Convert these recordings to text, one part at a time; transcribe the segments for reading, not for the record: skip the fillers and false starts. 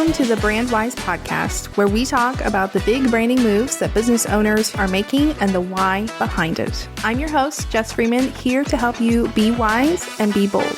Welcome to the BrandWise podcast, where we talk about the big branding moves that business owners are making and the why behind it. I'm your host, Jess Freeman, here to help you be wise and be bold.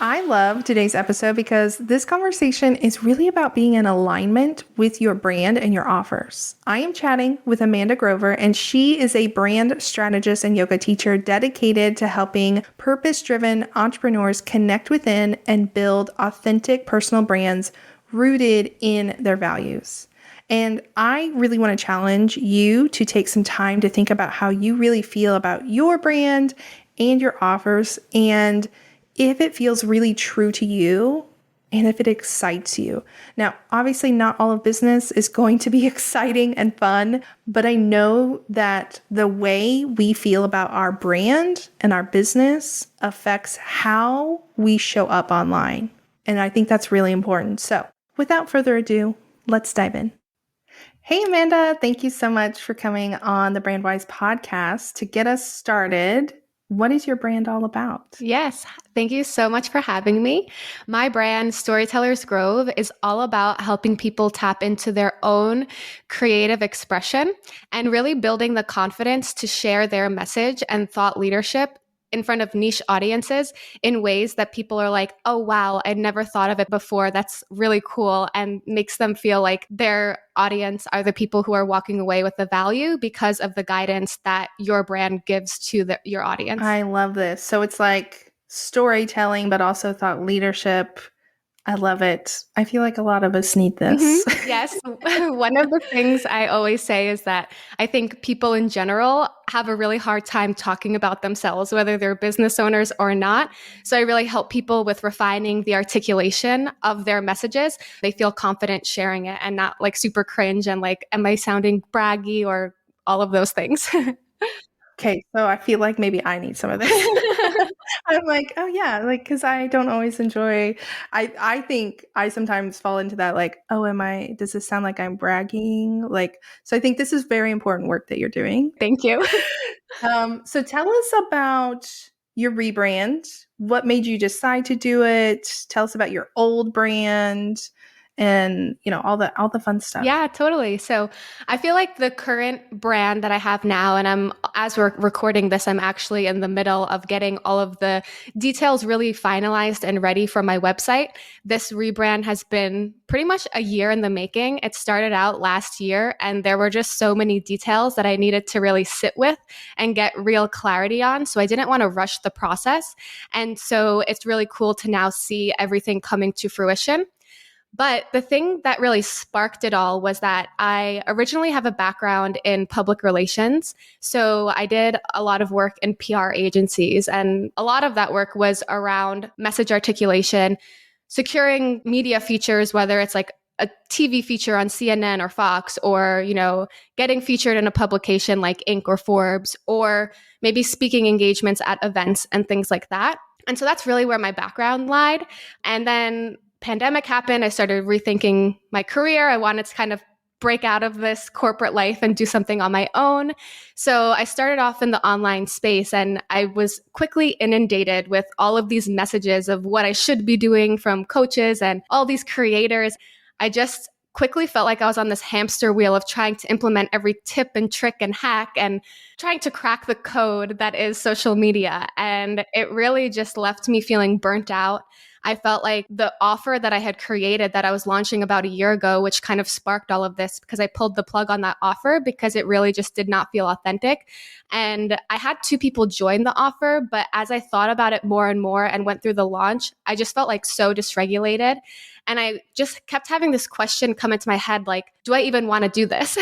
I love today's episode because this conversation is really about being in alignment with your brand and your offers. I am chatting with Amanda Grover, and she is a brand strategist and yoga teacher dedicated to helping purpose-driven entrepreneurs connect within and build authentic personal brands rooted in their values. And I really want to challenge you to take some time to think about how you really feel about your brand and your offers, and if it feels really true to you and if it excites you. Now, obviously not all of business is going to be exciting and fun, but I know that the way we feel about our brand and our business affects how we show up online. And I think that's really important. So without further ado, let's dive in. Hey, Amanda, thank you so much for coming on the BrandWise podcast. To get us started, what is your brand all about? Yes, thank you so much for having me. My brand, Storytellers Grove, is all about helping people tap into their own creative expression and really building the confidence to share their message and thought leadership in front of niche audiences in ways that people are like, oh, wow, I'd never thought of it before. That's really cool, and makes them feel like their audience are the people who are walking away with the value because of the guidance that your brand gives to your audience. I love this. So it's like storytelling, but also thought leadership. I love it. I feel like a lot of us need this. Mm-hmm. Yes. One of the things I always say is that I think people in general have a really hard time talking about themselves, whether they're business owners or not. So I really help people with refining the articulation of their messages. They feel confident sharing it and not like super cringe and like, am I sounding braggy or all of those things? Okay, so I feel like maybe I need some of this. I'm like, oh yeah, like, because I don't always enjoy, I think I sometimes fall into that, like, oh, does this sound like I'm bragging? Like, so I think this is very important work that you're doing. Thank you. So tell us about your rebrand. What made you decide to do it? Tell us about your old brand and, all the fun stuff. Yeah, totally. So I feel like the current brand that I have now, and as we're recording this, I'm actually in the middle of getting all of the details really finalized and ready for my website. This rebrand has been pretty much a year in the making. It started out last year, and there were just so many details that I needed to really sit with and get real clarity on. So I didn't want to rush the process. And so it's really cool to now see everything coming to fruition. But the thing that really sparked it all was that I originally have a background in public relations. So I did a lot of work in PR agencies, and a lot of that work was around message articulation, securing media features, whether it's like a TV feature on CNN or Fox, or, getting featured in a publication like Inc. or Forbes, or maybe speaking engagements at events and things like that. And so that's really where my background lied. And then pandemic happened. I started rethinking my career. I wanted to kind of break out of this corporate life and do something on my own. So I started off in the online space, and I was quickly inundated with all of these messages of what I should be doing from coaches and all these creators. I just quickly felt like I was on this hamster wheel of trying to implement every tip and trick and hack and trying to crack the code that is social media. And it really just left me feeling burnt out. I felt like the offer that I had created that I was launching about a year ago, which kind of sparked all of this, because I pulled the plug on that offer because it really just did not feel authentic. And I had 2 people join the offer, but as I thought about it more and more and went through the launch, I just felt like so dysregulated. And I just kept having this question come into my head, like, do I even want to do this?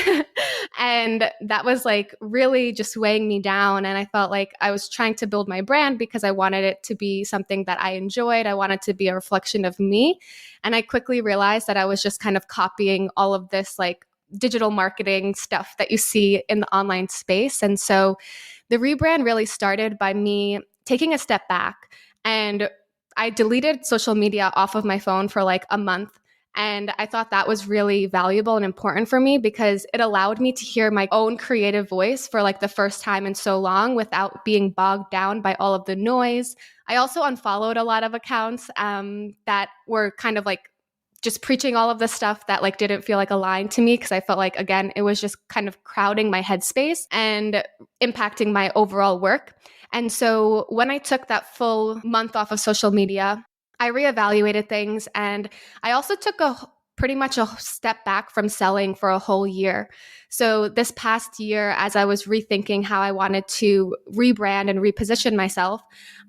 And that was like really just weighing me down. And I felt like I was trying to build my brand because I wanted it to be something that I enjoyed. I wanted to be a reflection of me. And I quickly realized that I was just kind of copying all of this like digital marketing stuff that you see in the online space. And so the rebrand really started by me taking a step back, and I deleted social media off of my phone for like a month. And I thought that was really valuable and important for me because it allowed me to hear my own creative voice for like the first time in so long without being bogged down by all of the noise. I also unfollowed a lot of accounts that were kind of like just preaching all of the stuff that like didn't feel like aligned to me, because I felt like, again, it was just kind of crowding my headspace and impacting my overall work. And so when I took that full month off of social media, I reevaluated things, and I also took pretty much a step back from selling for a whole year. So this past year, as I was rethinking how I wanted to rebrand and reposition myself,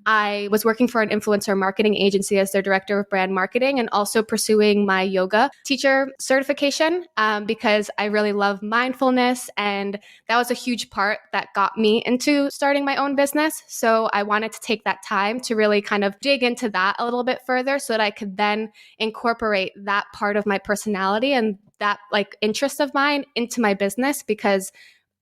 I was working for an influencer marketing agency as their director of brand marketing, and also pursuing my yoga teacher certification because I really love mindfulness. And that was a huge part that got me into starting my own business. So I wanted to take that time to really kind of dig into that a little bit further so that I could then incorporate that part of my personality and that like interest of mine into my business, because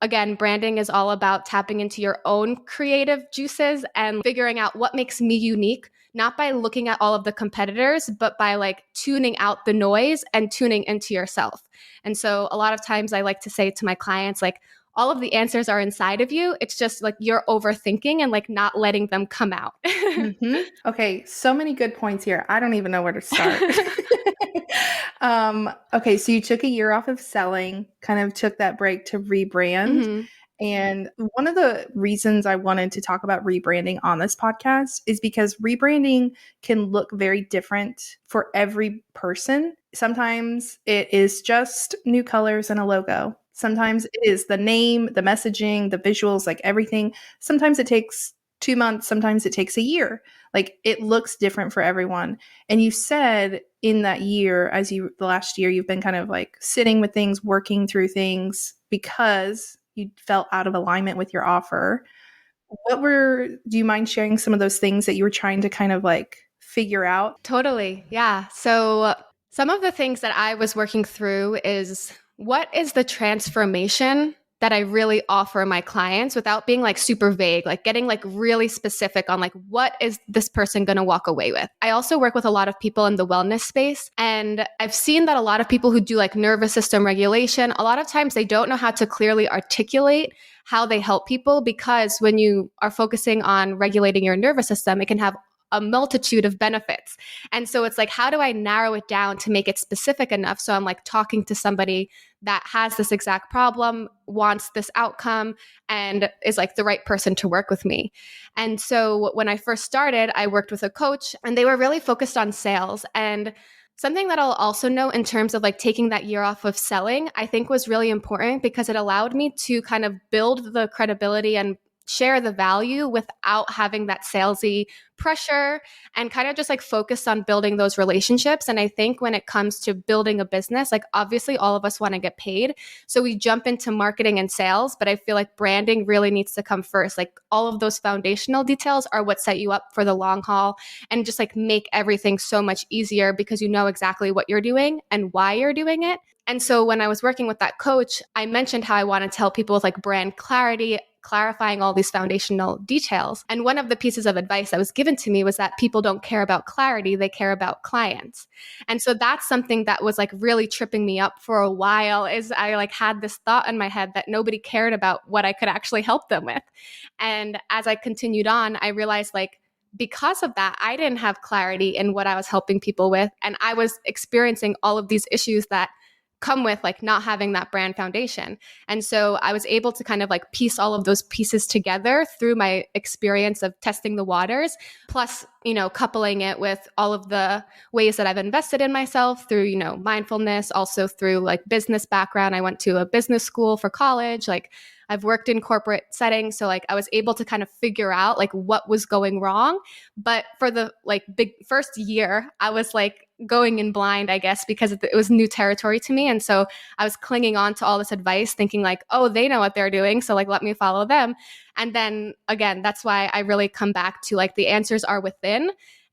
again, branding is all about tapping into your own creative juices and figuring out what makes me unique, not by looking at all of the competitors, but by like tuning out the noise and tuning into yourself. And so a lot of times I like to say to my clients, like, all of the answers are inside of you. It's just like you're overthinking and like not letting them come out. Okay, so many good points here. I don't even know where to start. Okay, so you took a year off of selling, kind of took that break to rebrand. Mm-hmm. And one of the reasons I wanted to talk about rebranding on this podcast is because rebranding can look very different for every person. Sometimes it is just new colors and a logo. Sometimes it is the name, the messaging, the visuals, like everything. Sometimes it takes 2 months. Sometimes it takes a year. Like it looks different for everyone. And you said in that year, the last year, you've been kind of like sitting with things, working through things because you felt out of alignment with your offer. Do you mind sharing some of those things that you were trying to kind of like figure out? Totally. Yeah. So some of the things that I was working through is, what is the transformation that I really offer my clients without being like super vague, like getting like really specific on like, what is this person going to walk away with? I also work with a lot of people in the wellness space, and I've seen that a lot of people who do like nervous system regulation, a lot of times they don't know how to clearly articulate how they help people, because when you are focusing on regulating your nervous system, it can have a multitude of benefits. And so it's like, how do I narrow it down to make it specific enough so I'm like talking to somebody that has this exact problem, wants this outcome, and is like the right person to work with me. And so when I first started, I worked with a coach, and they were really focused on sales. And something that I'll also note in terms of like taking that year off of selling, I think was really important, because it allowed me to kind of build the credibility and share the value without having that salesy pressure, and kind of just like focus on building those relationships. And I think when it comes to building a business, like obviously all of us want to get paid. So we jump into marketing and sales, but I feel like branding really needs to come first. Like all of those foundational details are what set you up for the long haul, and just like make everything so much easier because you know exactly what you're doing and why you're doing it. And so when I was working with that coach, I mentioned how I wanted to help people with like brand clarity, clarifying all these foundational details. And one of the pieces of advice that was given to me was that people don't care about clarity, they care about clients. And so that's something that was like really tripping me up for a while, is I like had this thought in my head that nobody cared about what I could actually help them with. And as I continued on, I realized like, because of that, I didn't have clarity in what I was helping people with. And I was experiencing all of these issues that come with like not having that brand foundation. And so I was able to kind of like piece all of those pieces together through my experience of testing the waters, plus, coupling it with all of the ways that I've invested in myself through, mindfulness, also through like business background. I went to a business school for college. Like I've worked in corporate settings. So like I was able to kind of figure out like what was going wrong. But for the like big first year, I was like going in blind, I guess, because it was new territory to me. And so I was clinging on to all this advice, thinking like, oh, they know what they're doing, so like, let me follow them. And then again, that's why I really come back to like the answers are within.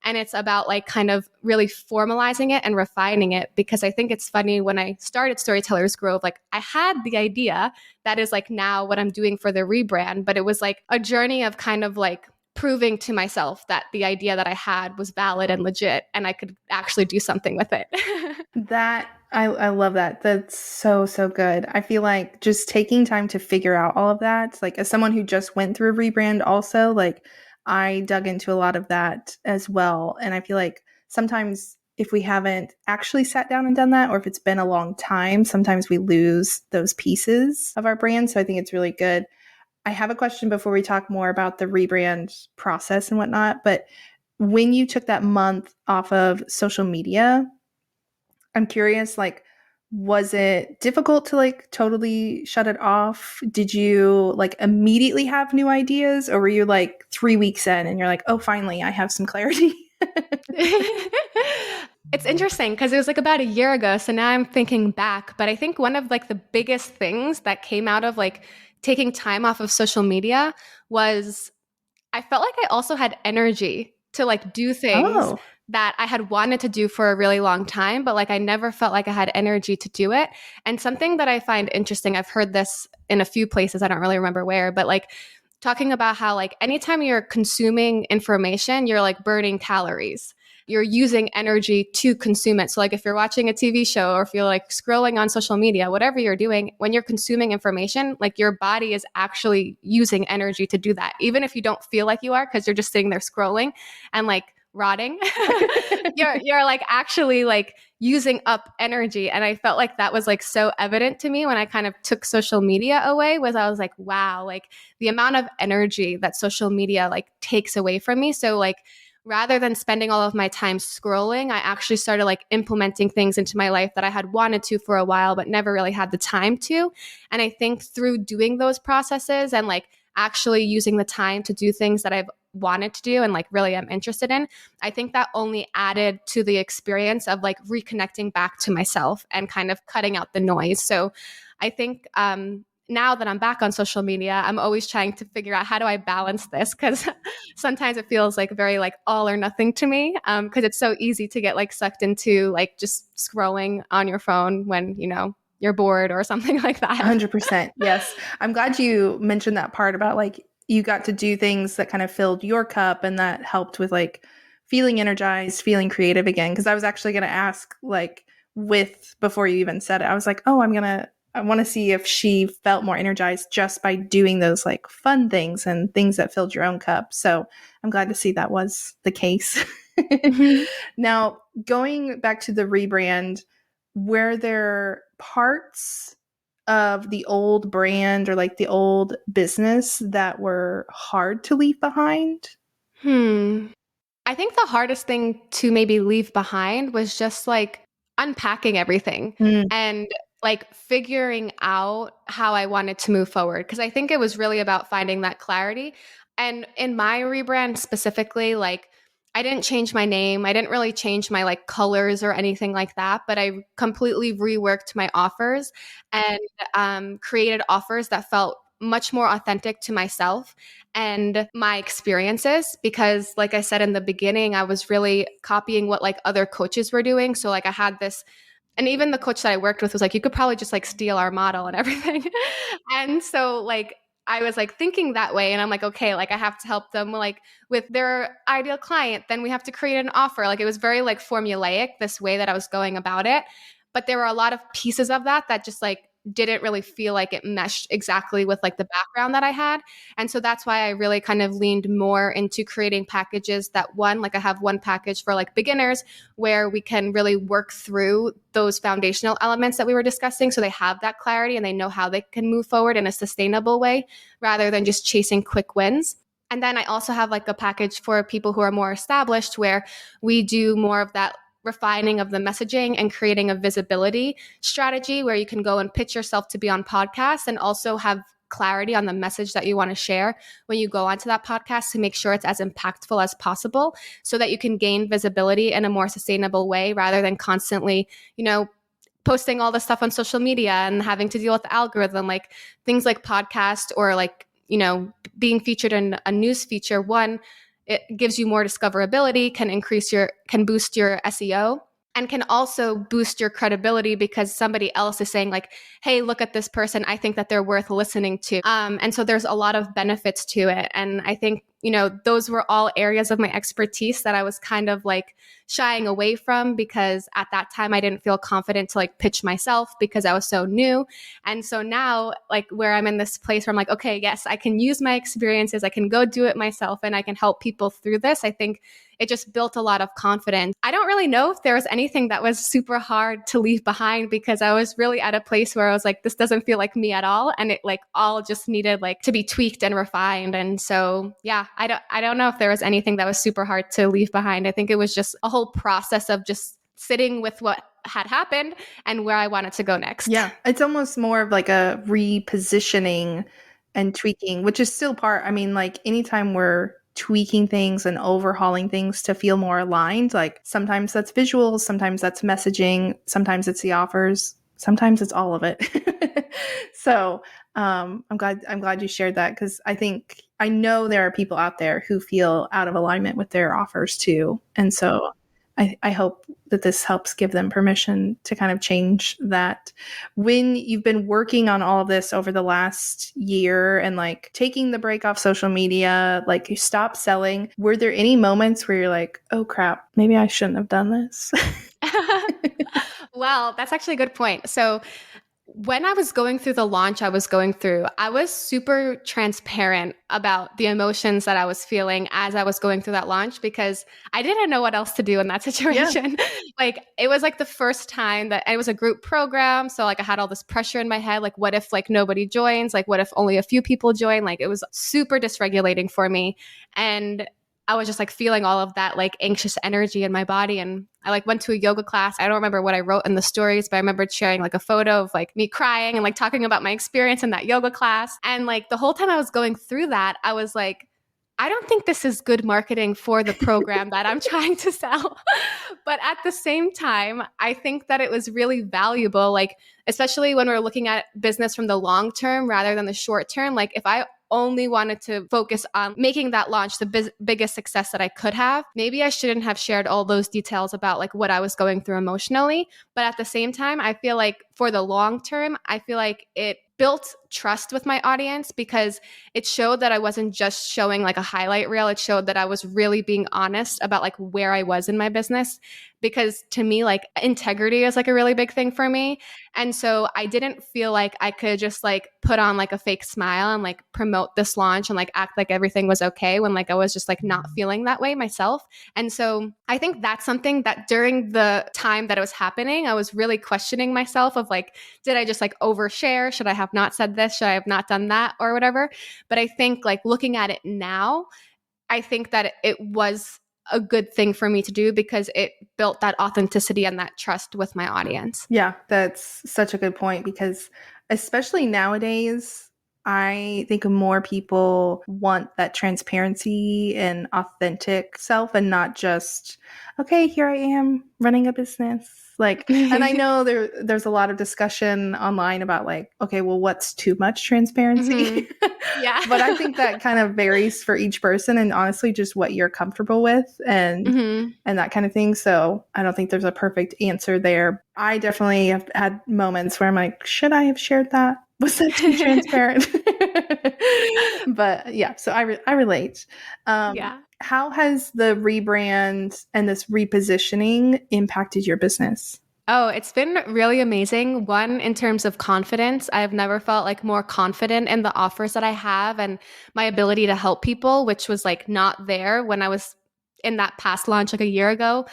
And it's about like kind of really formalizing it and refining it, because I think it's funny, when I started Storytellers Grove, like I had the idea that is like now what I'm doing for the rebrand, but it was like a journey of kind of like proving to myself that the idea that I had was valid and legit, and I could actually do something with it. I love that. That's so, so good. I feel like just taking time to figure out all of that, like as someone who just went through a rebrand also, like I dug into a lot of that as well. And I feel like sometimes if we haven't actually sat down and done that, or if it's been a long time, sometimes we lose those pieces of our brand. So I think it's really good. I have a question before we talk more about the rebrand process and whatnot. But when you took that month off of social media, I'm curious, like, was it difficult to like totally shut it off? Did you like immediately have new ideas, or were you like 3 weeks in and you're like, oh, finally, I have some clarity? It's interesting because it was like about a year ago. So now I'm thinking back, but I think one of like the biggest things that came out of like taking time off of social media was I felt like I also had energy to like do things Oh, that I had wanted to do for a really long time, but like I never felt like I had energy to do it. And something that I find interesting, I've heard this in a few places, I don't really remember where, but like talking about how like anytime you're consuming information, you're like burning calories. You're using energy to consume it. So like if you're watching a TV show or if you're like scrolling on social media, whatever you're doing, when you're consuming information, like your body is actually using energy to do that. Even if you don't feel like you are because you're just sitting there scrolling and like rotting, you're like actually like using up energy. And I felt like that was like so evident to me when I kind of took social media away, was I was like, wow, like the amount of energy that social media like takes away from me. So like rather than spending all of my time scrolling, I actually started like implementing things into my life that I had wanted to for a while, but never really had the time to. And I think through doing those processes and like actually using the time to do things that I've wanted to do and like really am interested in, I think that only added to the experience of like reconnecting back to myself and kind of cutting out the noise. So I think now that I'm back on social media, I'm always trying to figure out how do I balance this, because sometimes it feels like very like all or nothing to me, because it's so easy to get like sucked into like just scrolling on your phone when you're bored or something like that. 100%. Yes. I'm glad you mentioned that part about like you got to do things that kind of filled your cup and that helped with like feeling energized, feeling creative again. Cause I was actually going to ask, like, with before you even said it, I was like, oh, I want to see if she felt more energized just by doing those like fun things and things that filled your own cup. So I'm glad to see that was the case. Mhm. Now, going back to the rebrand, were there parts of the old brand or like the old business that were hard to leave behind? Hmm. I think the hardest thing to maybe leave behind was just like unpacking everything Mm, and like figuring out how I wanted to move forward. Cause I think it was really about finding that clarity. And in my rebrand specifically, like I didn't change my name. I didn't really change my like colors or anything like that, but I completely reworked my offers and created offers that felt much more authentic to myself and my experiences, because like I said in the beginning, I was really copying what like other coaches were doing. So like I had this, and even the coach that I worked with was like, you could probably just like steal our model and everything. And so like I was like thinking that way, and I'm like, okay, like I have to help them like with their ideal client, then we have to create an offer. Like it was very like formulaic, this way that I was going about it. But there were a lot of pieces of that just like didn't really feel like it meshed exactly with like the background that I had. And so that's why I really kind of leaned more into creating packages that, one, like I have one package for like beginners where we can really work through those foundational elements that we were discussing, so they have that clarity and they know how they can move forward in a sustainable way rather than just chasing quick wins. And then I also have like a package for people who are more established where we do more of that refining of the messaging and creating a visibility strategy where you can go and pitch yourself to be on podcasts and also have clarity on the message that you want to share when you go onto that podcast to make sure it's as impactful as possible so that you can gain visibility in a more sustainable way rather than constantly, posting all the stuff on social media and having to deal with the algorithm. Like things like podcast or like, being featured in a news feature. One, it gives you more discoverability, can boost your SEO, and can also boost your credibility because somebody else is saying like, hey, look at this person. I think that they're worth listening to. And so there's a lot of benefits to it. And I think those were all areas of my expertise that I was kind of like shying away from because at that time I didn't feel confident to like pitch myself because I was so new. And so now like where I'm in this place where I'm like, okay, yes, I can use my experiences. I can go do it myself and I can help people through this. I think it just built a lot of confidence. I don't really know if there was anything that was super hard to leave behind because I was really at a place where I was like, this doesn't feel like me at all. And it like all just needed like to be tweaked and refined. And so, yeah, I don't know if there was anything that was super hard to leave behind. I think it was just a whole process of just sitting with what had happened and where I wanted to go next. Yeah. It's almost more of like a repositioning and tweaking, which is still part. I mean, like anytime we're tweaking things and overhauling things to feel more aligned, like sometimes that's visuals, sometimes that's messaging, sometimes it's the offers, sometimes it's all of it. So I'm glad you shared that because I know there are people out there who feel out of alignment with their offers too. And so I hope that this helps give them permission to kind of change that. When you've been working on all of this over the last year and like taking the break off social media, like you stopped selling, were there any moments where you're like, oh crap, maybe I shouldn't have done this? Well, that's actually a good point. So when I was going through the launch I was super transparent about the emotions that I was feeling as I was going through that launch because I didn't know what else to do in that situation. Yeah. Like it was like the first time that it was a group program. So like I had all this pressure in my head. Like what if like nobody joins? Like what if only a few people join? Like it was super dysregulating for me. And I was just like feeling all of that like anxious energy in my body. And I like went to a yoga class. I don't remember what I wrote in the stories, but I remember sharing like a photo of like me crying and like talking about my experience in that yoga class. And like the whole time I was going through that, I was like, I don't think this is good marketing for the program that I'm trying to sell. But at the same time, I think that it was really valuable, like, especially when we're looking at business from the long term rather than the short term. Like if I only wanted to focus on making that launch the biggest success that I could have, maybe I shouldn't have shared all those details about like what I was going through emotionally. But at the same time, I feel like for the long term, I feel like it built trust with my audience because it showed that I wasn't just showing like a highlight reel. It showed that I was really being honest about like where I was in my business. Because to me, like integrity is like a really big thing for me. And so I didn't feel like I could just like put on like a fake smile and like promote this launch and like act like everything was okay when like I was just like not feeling that way myself. And so I think that's something that during the time that it was happening, I was really questioning myself of like, did I just like overshare? Should I have not said this? Should I have not done that or whatever? But I think like looking at it now, I think that it was a good thing for me to do because it built that authenticity and that trust with my audience. Yeah, that's such a good point because especially nowadays, I think more people want that transparency and authentic self and not just, okay, here I am running a business. Like, and I know there's a lot of discussion online about like, okay, well, what's too much transparency? Mm-hmm. Yeah. But I think that kind of varies for each person and honestly just what you're comfortable with and that kind of thing. So I don't think there's a perfect answer there. I definitely have had moments where I'm like, should I have shared that? Was that too transparent? But yeah, so I relate. Yeah. How has the rebrand and this repositioning impacted your business? Oh, it's been really amazing. One, in terms of confidence, I've never felt like more confident in the offers that I have and my ability to help people, which was like not there when I was in that past launch like a year ago.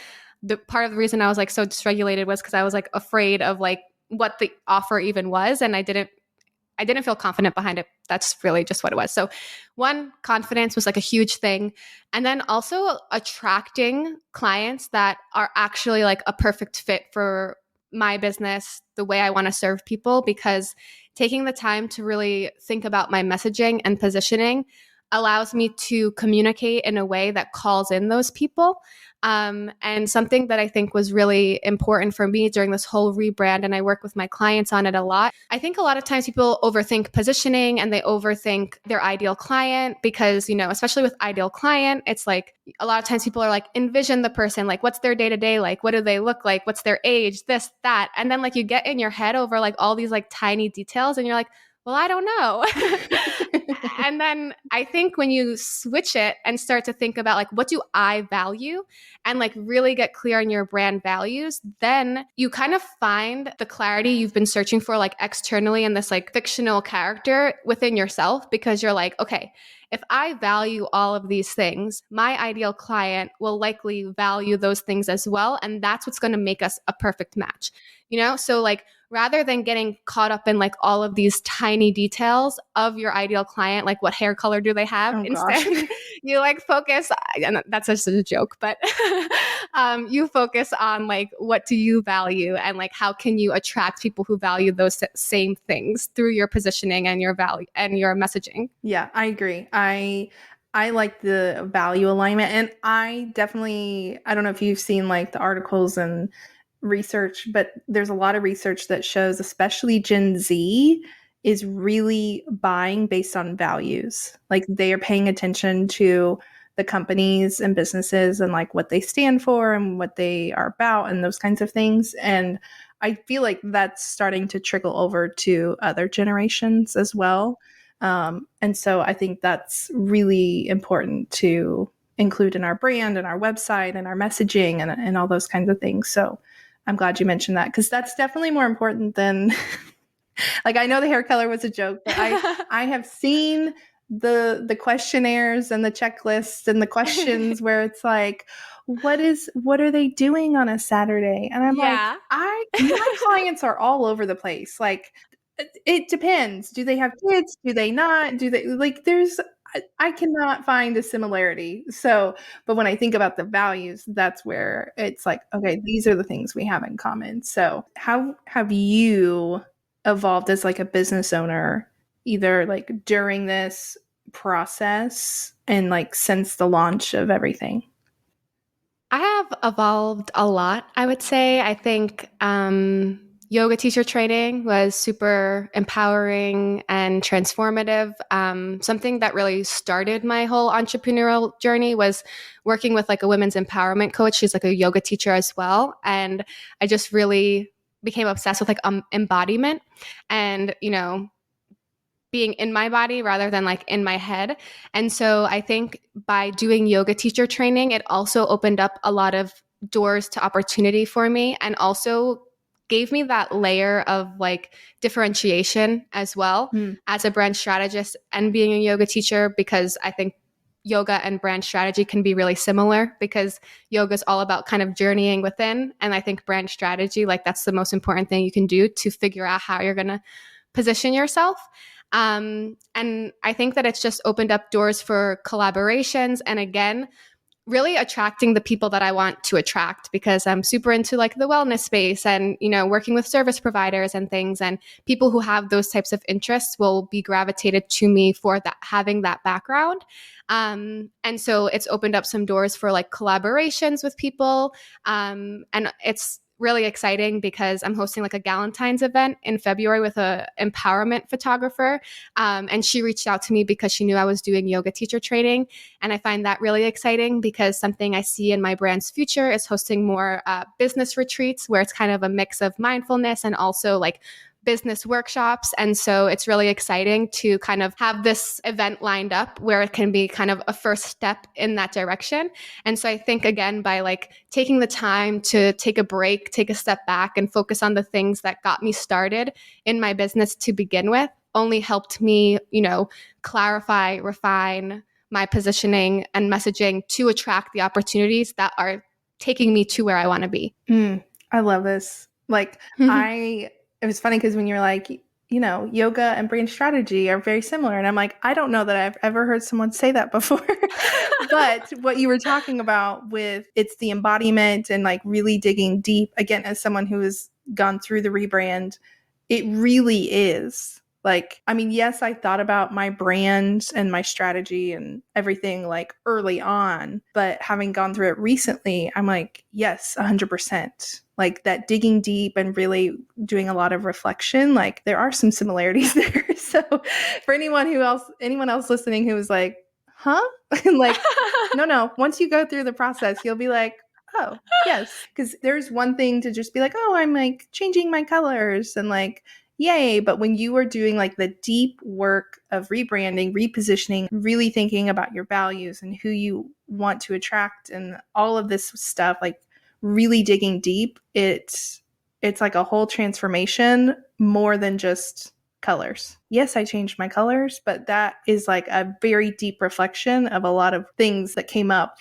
The part of the reason I was like so dysregulated was because I was like afraid of like what the offer even was. And I didn't feel confident behind it. That's really just what it was. So one, confidence was like a huge thing. And then also attracting clients that are actually like a perfect fit for my business, the way I want to serve people, because taking the time to really think about my messaging and positioning allows me to communicate in a way that calls in those people. And something that I think was really important for me during this whole rebrand, and I work with my clients on it a lot. I think a lot of times people overthink positioning and they overthink their ideal client because, especially with ideal client, it's like a lot of times people are like, envision the person, like what's their day-to-day like? What do they look like? What's their age? This, that. And then like you get in your head over like all these like tiny details and you're like, well, I don't know. And then I think when you switch it and start to think about like, what do I value, and like really get clear on your brand values, then you kind of find the clarity you've been searching for like externally in this like fictional character within yourself, because you're like, okay, if I value all of these things, my ideal client will likely value those things as well. And that's what's going to make us a perfect match, you know? So like, rather than getting caught up in like all of these tiny details of your ideal client, like what hair color do they have, Oh gosh. instead you like focus, and that's just a joke, but you focus on like, what do you value, and like, how can you attract people who value those same things through your positioning and your value and your messaging. Yeah, I agree. I like the value alignment, and I don't know if you've seen like the articles and research, but there's a lot of research that shows especially Gen Z is really buying based on values. Like they are paying attention to the companies and businesses and like what they stand for and what they are about and those kinds of things. And I feel like that's starting to trickle over to other generations as well. And so I think that's really important to include in our brand and our website and our messaging and all those kinds of things. So I'm glad you mentioned that, because that's definitely more important than like, I know the hair color was a joke, but I have seen the questionnaires and the checklists and the questions where it's like, what are they doing on a Saturday? And I'm like, my clients are all over the place. Like, it depends. Do they have kids? Do they not? Do they like, I cannot find a similarity. So, but when I think about the values, that's where it's like, okay, these are the things we have in common. So how have you evolved as like a business owner, either like during this process and like since the launch of everything? I have evolved a lot, I would say. I think yoga teacher training was super empowering and transformative. Something that really started my whole entrepreneurial journey was working with like a women's empowerment coach. She's like a yoga teacher as well. And I just really became obsessed with like embodiment and, you know, being in my body rather than like in my head. And so I think by doing yoga teacher training, it also opened up a lot of doors to opportunity for me, and also gave me that layer of like differentiation as well as a brand strategist and being a yoga teacher, because I think yoga and brand strategy can be really similar, because yoga is all about kind of journeying within. And I think brand strategy, like that's the most important thing you can do to figure out how you're going to position yourself. And I think that it's just opened up doors for collaborations. And again, really attracting the people that I want to attract, because I'm super into like the wellness space and, you know, working with service providers and things, and people who have those types of interests will be gravitated to me for that, having that background. And so it's opened up some doors for like collaborations with people. And it's really exciting because I'm hosting like a Galentine's event in February with a empowerment photographer. And she reached out to me because she knew I was doing yoga teacher training. And I find that really exciting, because something I see in my brand's future is hosting more business retreats where it's kind of a mix of mindfulness and also like business workshops. And so it's really exciting to kind of have this event lined up where it can be kind of a first step in that direction. And so I think, again, by like taking the time to take a break, take a step back and focus on the things that got me started in my business to begin with, only helped me, you know, clarify, refine my positioning and messaging to attract the opportunities that are taking me to where I want to be. I love this. Like, it was funny because when you're like, you know, yoga and brand strategy are very similar. And I'm like, I don't know that I've ever heard someone say that before. But what you were talking about with it's the embodiment and like really digging deep, again, as someone who has gone through the rebrand, it really is. Like, I mean, yes, I thought about my brand and my strategy and everything like early on, but having gone through it recently, I'm like, yes, 100%. Like that digging deep and really doing a lot of reflection, like there are some similarities there. So for anyone else listening who is like, huh? Like, no, once you go through the process, you'll be like, oh, yes. Because there's one thing to just be like, oh, I'm like changing my colors and like, yay. But when you are doing like the deep work of rebranding, repositioning, really thinking about your values and who you want to attract and all of this stuff, like really digging deep, it's like a whole transformation more than just colors. Yes, I changed my colors, but that is like a very deep reflection of a lot of things that came up,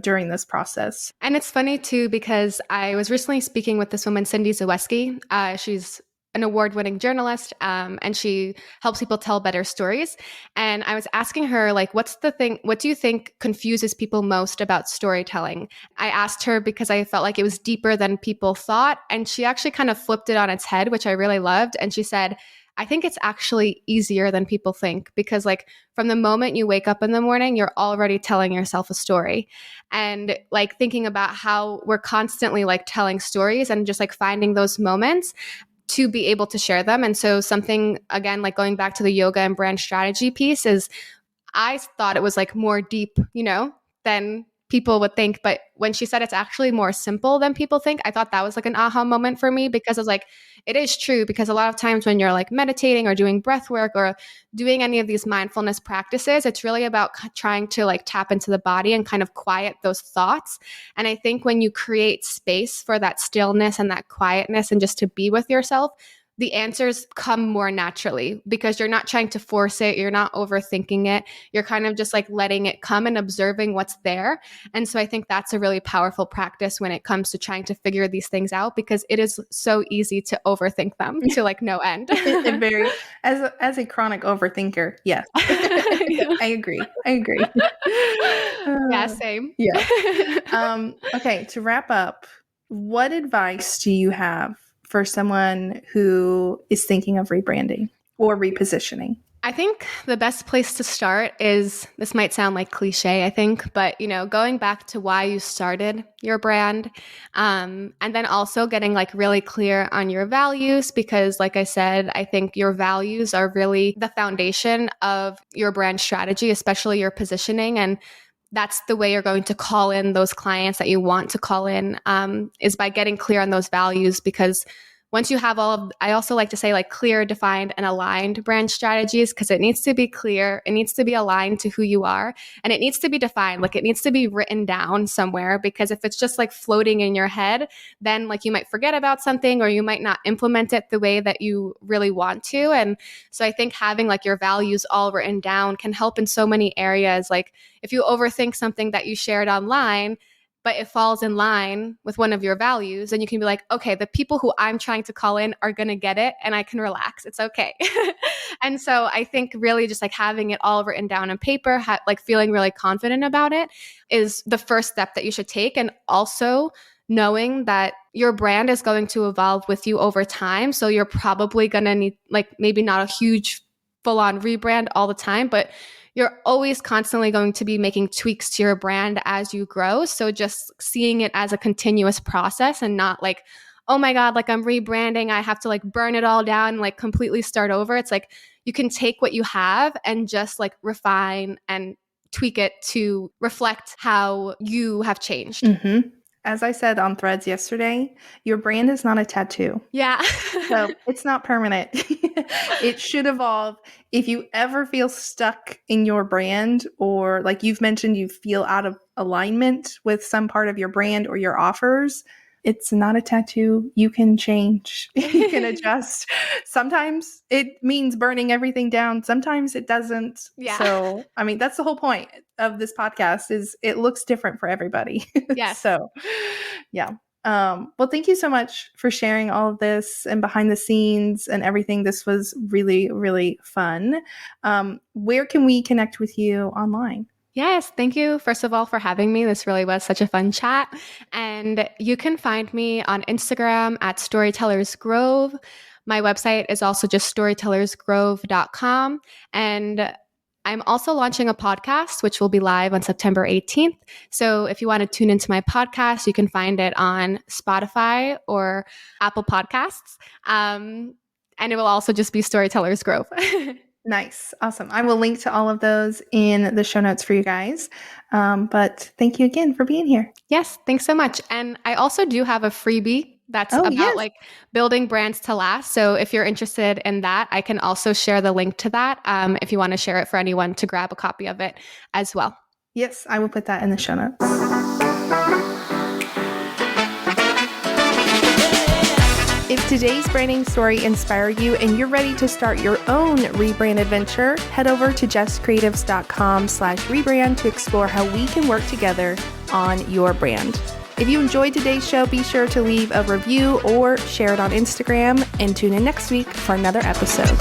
during this process. And it's funny too, because I was recently speaking with this woman, Cindy Zaweski. She's an award-winning journalist, and she helps people tell better stories. And I was asking her, like, what do you think confuses people most about storytelling? I asked her because I felt like it was deeper than people thought. And she actually kind of flipped it on its head, which I really loved. And she said, I think it's actually easier than people think, because like from the moment you wake up in the morning, you're already telling yourself a story. And like thinking about how we're constantly like telling stories and just like finding those moments to be able to share them. And so something, again, like going back to the yoga and brand strategy piece, is I thought it was like more deep, than people would think. But when she said it's actually more simple than people think, I thought that was like an aha moment for me, because I was like, it is true. Because a lot of times when you're like meditating or doing breath work or doing any of these mindfulness practices, it's really about trying to like tap into the body and kind of quiet those thoughts. And I think when you create space for that stillness and that quietness and just to be with yourself, the answers come more naturally, because you're not trying to force it. You're not overthinking it. You're kind of just like letting it come and observing what's there. And so I think that's a really powerful practice when it comes to trying to figure these things out, because it is so easy to overthink them to like no end. Very, as a chronic overthinker, yes. I agree. Yeah, same. Yeah. Okay, to wrap up, what advice do you have for someone who is thinking of rebranding or repositioning? I think the best place to start is, this might sound like cliche, I think, but going back to why you started your brand, and then also getting like really clear on your values, because like I said, I think your values are really the foundation of your brand strategy, especially your positioning. And that's the way you're going to call in those clients that you want to call in, is by getting clear on those values. Because once you have I also like to say like clear, defined, and aligned brand strategies, because it needs to be clear, it needs to be aligned to who you are, and it needs to be defined. Like it needs to be written down somewhere, because if it's just like floating in your head, then like you might forget about something, or you might not implement it the way that you really want to. And so I think having like your values all written down can help in so many areas. Like if you overthink something that you shared online, but it falls in line with one of your values, and you can be like, okay, the people who I'm trying to call in are going to get it, and I can relax. It's okay. And so I think really just like having it all written down on paper, like feeling really confident about it, is the first step that you should take. And also knowing that your brand is going to evolve with you over time. So you're probably going to need like maybe not a huge full-on rebrand all the time, but you're always constantly going to be making tweaks to your brand as you grow. So just seeing it as a continuous process, and not like, oh my God, like I'm rebranding, I have to like burn it all down and like completely start over. It's like you can take what you have and just like refine and tweak it to reflect how you have changed. Mm-hmm. As I said on Threads yesterday, your brand is not a tattoo. Yeah. So it's not permanent. It should evolve. If you ever feel stuck in your brand, or like you've mentioned, you feel out of alignment with some part of your brand or your offers, it's not a tattoo. You can change. You can adjust. Sometimes it means burning everything down. Sometimes it doesn't. Yeah. So, I mean, that's the whole point of this podcast, is it looks different for everybody. Yes. So, yeah. Well, thank you so much for sharing all of this and behind the scenes and everything. This was really, really fun. Where can we connect with you online? Yes, thank you, first of all, for having me. This really was such a fun chat. And you can find me on Instagram at Storytellers Grove. My website is also just storytellersgrove.com. And I'm also launching a podcast, which will be live on September 18th. So if you want to tune into my podcast, you can find it on Spotify or Apple Podcasts. And it will also just be Storytellers Grove. Nice. Awesome. I will link to all of those in the show notes for you guys. But thank you again for being here. Yes, thanks so much. And I also do have a freebie That's Oh, about yes. like building brands to last. So if you're interested in that, I can also share the link to that if you want to share it for anyone to grab a copy of it as well. Yes, I will put that in the show notes. If today's branding story inspired you and you're ready to start your own rebrand adventure, head over to justcreatives.com/rebrand to explore how we can work together on your brand. If you enjoyed today's show, be sure to leave a review or share it on Instagram, and tune in next week for another episode.